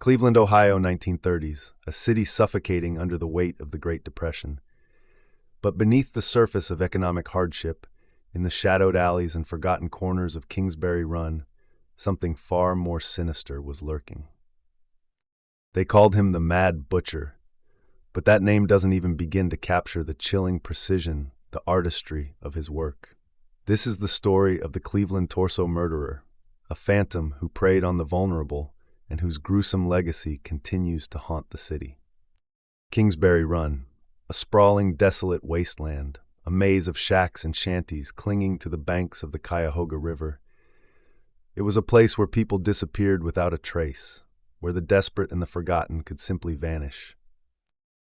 Cleveland, Ohio, 1930s, a city suffocating under the weight of the Great Depression. But beneath the surface of economic hardship, in the shadowed alleys and forgotten corners of Kingsbury Run, something far more sinister was lurking. They called him the Mad Butcher, but that name doesn't even begin to capture the chilling precision, the artistry of his work. This is the story of the Cleveland torso murderer, a phantom who preyed on the vulnerable and whose gruesome legacy continues to haunt the city. Kingsbury Run, a sprawling, desolate wasteland, a maze of shacks and shanties clinging to the banks of the Cuyahoga River. It was a place where people disappeared without a trace, where the desperate and the forgotten could simply vanish.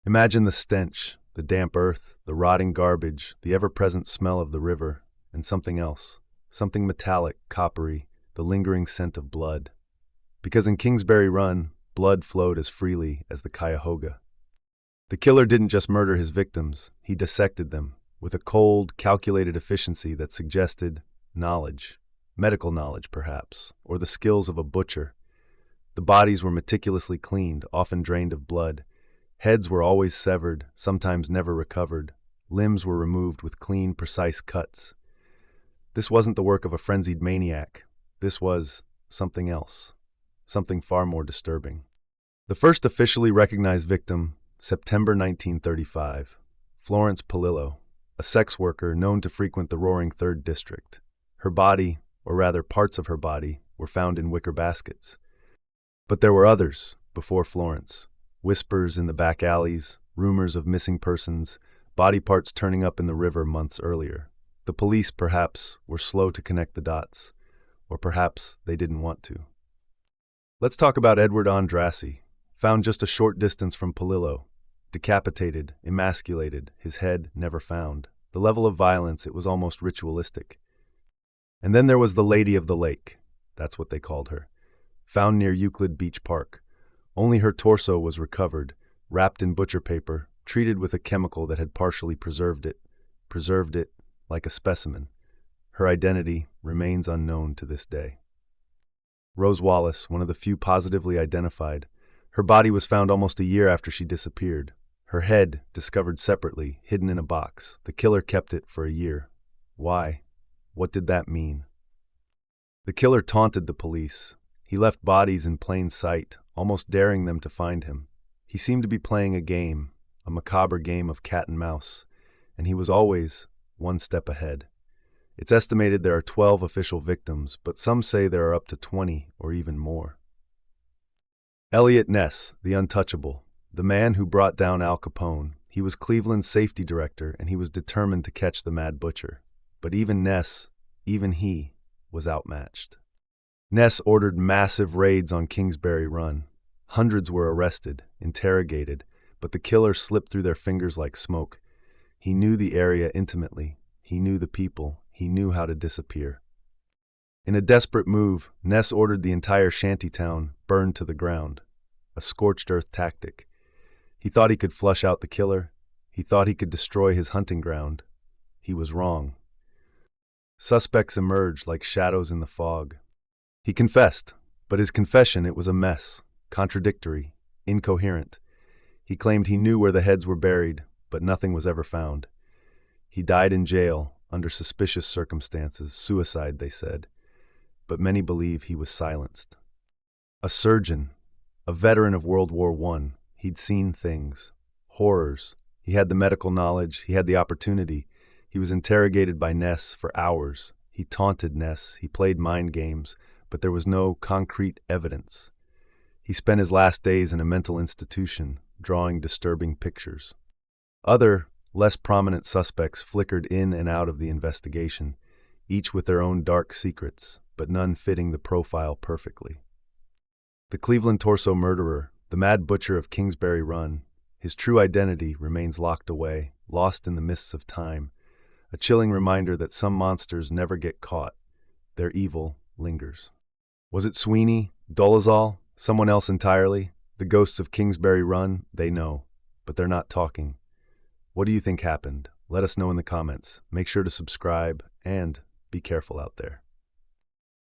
Imagine the stench, the damp earth, the rotting garbage, the ever-present smell of the river, and something else, something metallic, coppery, the lingering scent of blood. Because in Kingsbury Run, blood flowed as freely as the Cuyahoga. The killer didn't just murder his victims, he dissected them, with a cold, calculated efficiency that suggested knowledge, medical knowledge perhaps, or the skills of a butcher. The bodies were meticulously cleaned, often drained of blood. Heads were always severed, sometimes never recovered. Limbs were removed with clean, precise cuts. This wasn't the work of a frenzied maniac. This was something else, something far more disturbing. The first officially recognized victim, September 1935, Florence Polillo, a sex worker known to frequent the roaring 3rd District. Her body, or rather parts of her body, were found in wicker baskets. But there were others before Florence. Whispers in the back alleys, rumors of missing persons, body parts turning up in the river months earlier. The police, perhaps, were slow to connect the dots, or perhaps they didn't want to. Let's talk about Edward Andrassy, found just a short distance from Polillo. Decapitated, emasculated, his head never found. The level of violence, it was almost ritualistic. And then there was the Lady of the Lake, that's what they called her, found near Euclid Beach Park. Only her torso was recovered, wrapped in butcher paper, treated with a chemical that had partially preserved it like a specimen. Her identity remains unknown to this day. Rose Wallace, one of the few positively identified, her body was found almost a year after she disappeared. Her head, discovered separately, hidden in a box. The killer kept it for a year. Why? What did that mean? The killer taunted the police. He left bodies in plain sight, almost daring them to find him. He seemed to be playing a game, a macabre game of cat and mouse, and he was always one step ahead. It's estimated there are 12 official victims, but some say there are up to 20 or even more. Eliot Ness, the untouchable, the man who brought down Al Capone. He was Cleveland's safety director, and he was determined to catch the Mad Butcher. But even Ness, even he, was outmatched. Ness ordered massive raids on Kingsbury Run. Hundreds were arrested, interrogated, but the killer slipped through their fingers like smoke. He knew the area intimately. He knew the people. He knew how to disappear. In a desperate move, Ness ordered the entire shantytown burned to the ground, a scorched earth tactic. He thought he could flush out the killer. He thought he could destroy his hunting ground. He was wrong. Suspects emerged like shadows in the fog. He confessed, but his confession, it was a mess, contradictory, incoherent. He claimed he knew where the heads were buried, but nothing was ever found. He died in jail, under suspicious circumstances, suicide, they said, but many believe he was silenced. A surgeon, a veteran of World War I, he'd seen things, horrors. He had the medical knowledge, he had the opportunity. He was interrogated by Ness for hours. He taunted Ness, he played mind games, but there was no concrete evidence. He spent his last days in a mental institution, drawing disturbing pictures. Other, less prominent suspects flickered in and out of the investigation, each with their own dark secrets, but none fitting the profile perfectly. The Cleveland torso murderer, the Mad Butcher of Kingsbury Run, his true identity remains locked away, lost in the mists of time, a chilling reminder that some monsters never get caught. Their evil lingers. Was it Sweeney, Dolezal, someone else entirely? The ghosts of Kingsbury Run, they know, but they're not talking. What do you think happened? Let us know in the comments. Make sure to subscribe and be careful out there.